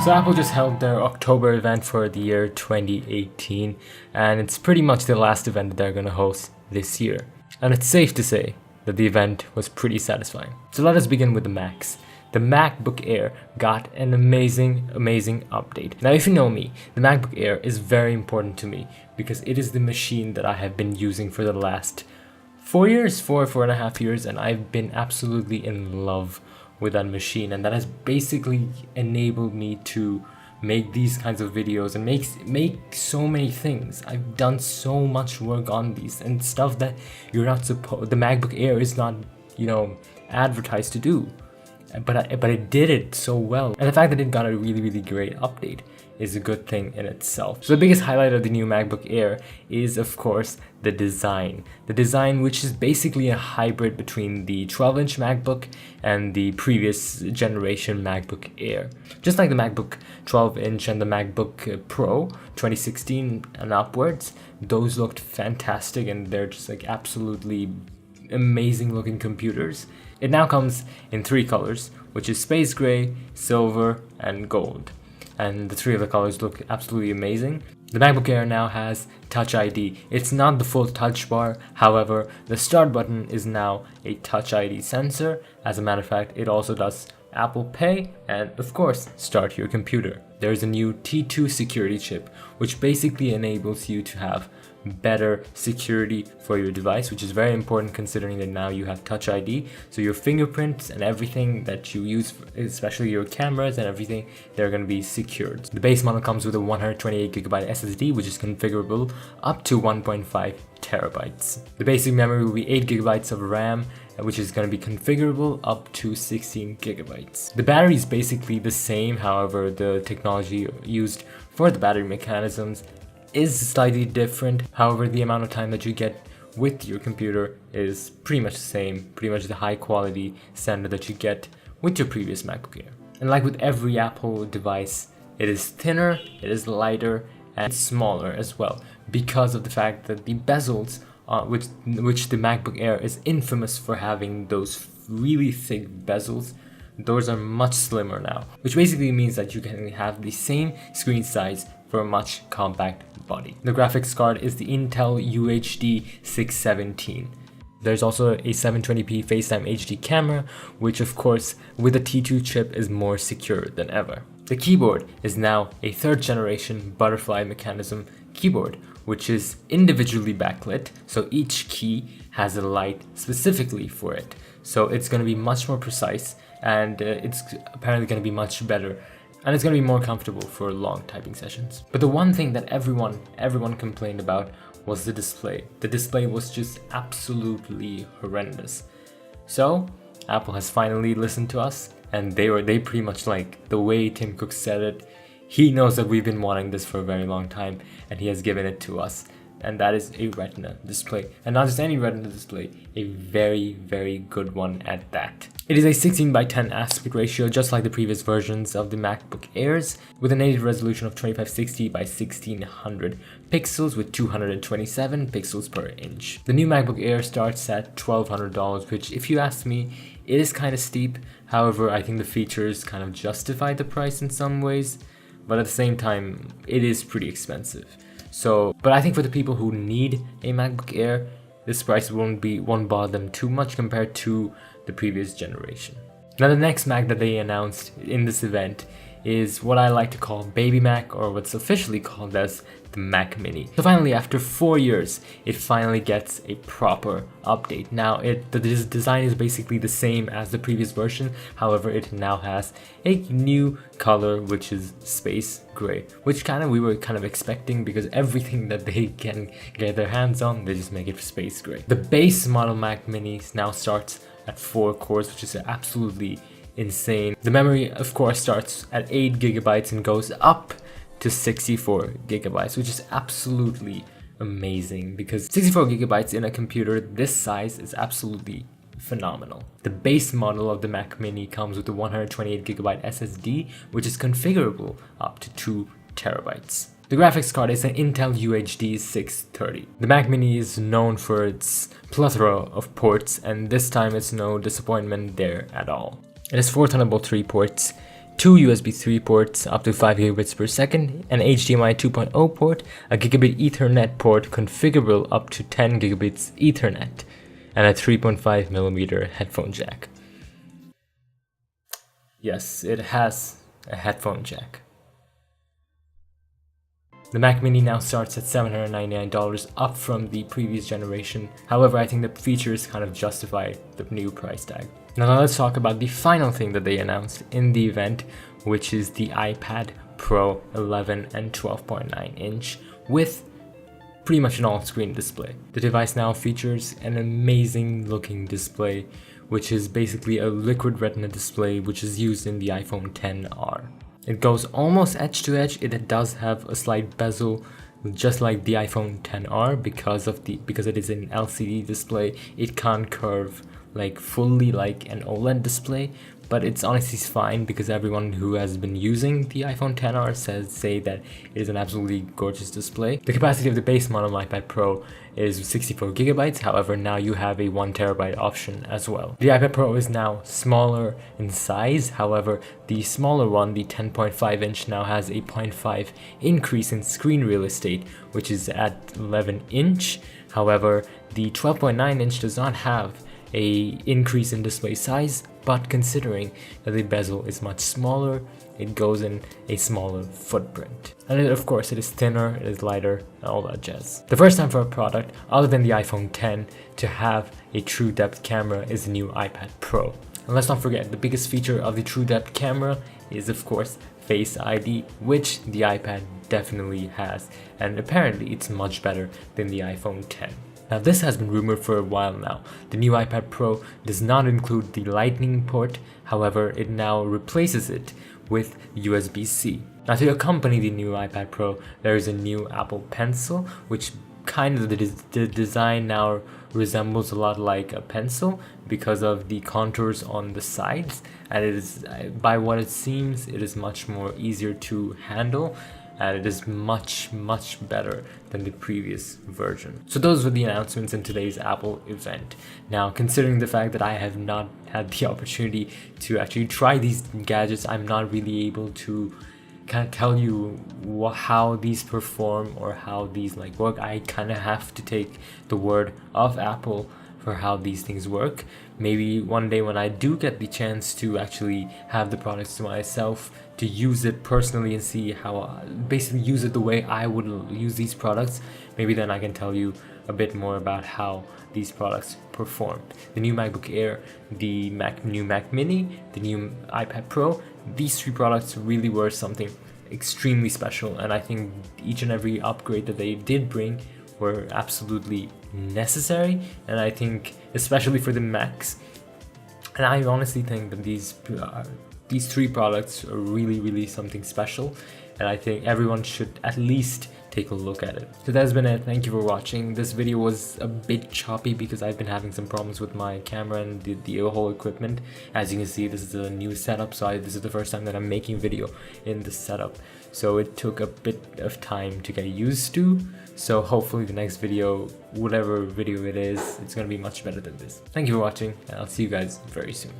So Apple just held their October event for the year 2018, and it's pretty much the last event that they're going to host this year. And it's safe to say that the event was pretty satisfying. So let us begin with the Macs. The MacBook Air got an amazing update. Now if you know me, the MacBook Air is very important to me because it is the machine that I have been using for the last 4 and a half years, and I've been absolutely in love with that machine, and that has basically enabled me to make these kinds of videos and make so many things. I've done so much work on these and stuff that you're not supposed. The MacBook Air is not, advertised to do, but it did it so well, and the fact that it got a really great update is a good thing in itself. So the biggest highlight of the new MacBook Air is, of course, the design. The design, which is basically a hybrid between the 12-inch MacBook and the previous generation MacBook Air. Just like the MacBook 12-inch and the MacBook Pro 2016 and upwards, those looked fantastic, and they're just like absolutely amazing looking computers. It now comes in 3 colors, which is space gray, silver, and gold. And the 3 of the colors look absolutely amazing. The MacBook Air now has Touch ID. It's not the full touch bar, however, the start button is now a Touch ID sensor. As a matter of fact, it also does Apple Pay and, of course, start your computer. There is a new T2 security chip, which basically enables you to have better security for your device, which is very important considering that now you have Touch ID. So your fingerprints and everything that you use, especially your cameras and everything, they're going to be secured. The base model comes with a 128GB SSD, which is configurable up to 1.5 terabytes. The basic memory will be 8GB of RAM, which is going to be configurable up to 16 gigabytes. The battery is basically the same, however, the technology used for the battery mechanisms is slightly different. However, the amount of time that you get with your computer is pretty much the same, pretty much the high quality standard that you get with your previous MacBook Air. And like with every Apple device, it is thinner, it is lighter, and smaller as well, because of the fact that the bezels, which the MacBook Air is infamous for having those really thick bezels, those are much slimmer now, which basically means that you can have the same screen size for a much compact body. The graphics card is the Intel UHD 617. There's also a 720p FaceTime HD camera, which of course with the T2 chip is more secure than ever. The keyboard is now a 3rd generation butterfly mechanism keyboard, which is individually backlit, so each key has a light specifically for it. So it's going to be much more precise, and it's apparently going to be much better, and it's going to be more comfortable for long typing sessions. But the one thing that everyone complained about was the display. The display was just absolutely horrendous. So Apple has finally listened to us, and they pretty much, like the way Tim Cook said it, he knows that we've been wanting this for a very long time, and he has given it to us. And that is a Retina display. And not just any Retina display, a very good one at that. It is a 16:10 aspect ratio, just like the previous versions of the MacBook Airs, with a native resolution of 2560 by 1600 pixels with 227 pixels per inch. The new MacBook Air starts at $1,200, which, if you ask me, it is kind of steep. However, I think the features kind of justify the price in some ways, but at the same time, it is pretty expensive. But I think for the people who need a MacBook Air, this price won't bother them too much compared to the previous generation. Now the next Mac that they announced in this event is what I like to call Baby Mac, or what's officially called as the Mac Mini. So finally, after 4 years, it finally gets a proper update. Now the design is basically the same as the previous version, however it now has a new color, which is space gray, which we were kind of expecting, because everything that they can get their hands on, they just make it space gray. The base model Mac Mini now starts at 4 cores, which is absolutely insane. The memory, of course, starts at 8 gigabytes and goes up to 64 gigabytes, which is absolutely amazing, because 64 gigabytes in a computer this size is absolutely phenomenal. The base model of the Mac Mini comes with a 128GB SSD, which is configurable up to 2 terabytes. The graphics card is an Intel UHD 630. The Mac Mini is known for its plethora of ports, and this time it's no disappointment there at all. It has 4 Thunderbolt 3 ports, 2 USB 3 ports up to 5 gigabits per second, an HDMI 2.0 port, a gigabit Ethernet port configurable up to 10 gigabits Ethernet, and a 3.5mm headphone jack. Yes, it has a headphone jack. The Mac Mini now starts at $799, up from the previous generation. However, I think the features kind of justify the new price tag. Now let's talk about the final thing that they announced in the event, which is the iPad Pro 11 and 12.9 inch with pretty much an all-screen display. The device now features an amazing looking display, which is basically a liquid retina display which is used in the iPhone XR. It goes almost edge to edge. It does have a slight bezel, just like the iPhone XR, because it is an LCD display. It can't curve like fully like an OLED display, but it's honestly fine because everyone who has been using the iPhone XR say that it is an absolutely gorgeous display. The capacity of the base model iPad Pro is 64 gigabytes. However, now you have a 1 terabyte option as well. The iPad Pro is now smaller in size. However, the smaller one, the 10.5 inch, now has a 0.5 increase in screen real estate, which is at 11 inch. However, the 12.9 inch does not have a increase in display size, but considering that the bezel is much smaller, it goes in a smaller footprint. And of course, it is thinner, it is lighter, and all that jazz. The first time for a product other than the iPhone X to have a true depth camera is the new iPad Pro. And let's not forget, the biggest feature of the true depth camera is of course Face ID, which the iPad definitely has, and apparently it's much better than the iPhone X. Now this has been rumored for a while now. The new iPad Pro does not include the Lightning port, however it now replaces it with USB-C. Now to accompany the new iPad Pro, there is a new Apple Pencil, which kind of the design now resembles a lot like a pencil because of the contours on the sides, and it is, by what it seems, it is much more easier to handle, and it is much better than the previous version. So those were the announcements in today's Apple event. Now, considering the fact that I have not had the opportunity to actually try these gadgets, I'm not really able to kind of tell you how these perform or how these like work. I kind of have to take the word of Apple for how these things work. Maybe one day when I do get the chance to actually have the products to myself, to use it personally and see how, basically use it the way I would use these products, maybe then I can tell you a bit more about how these products perform. The new MacBook Air, the new Mac Mini, the new iPad Pro, these three products really were something extremely special, and I think each and every upgrade that they did bring were absolutely necessary, and I think especially for the Macs, and I honestly think that these three products are really something special, and I think everyone should at least take a look at it. So that's been it. Thank you for watching. This video was a bit choppy because I've been having some problems with my camera and the whole equipment. As you can see, this is a new setup, so this is the first time that I'm making video in this setup, so it took a bit of time to get used to. So hopefully the next video, whatever video it is, it's gonna be much better than this. Thank you for watching, and I'll see you guys very soon.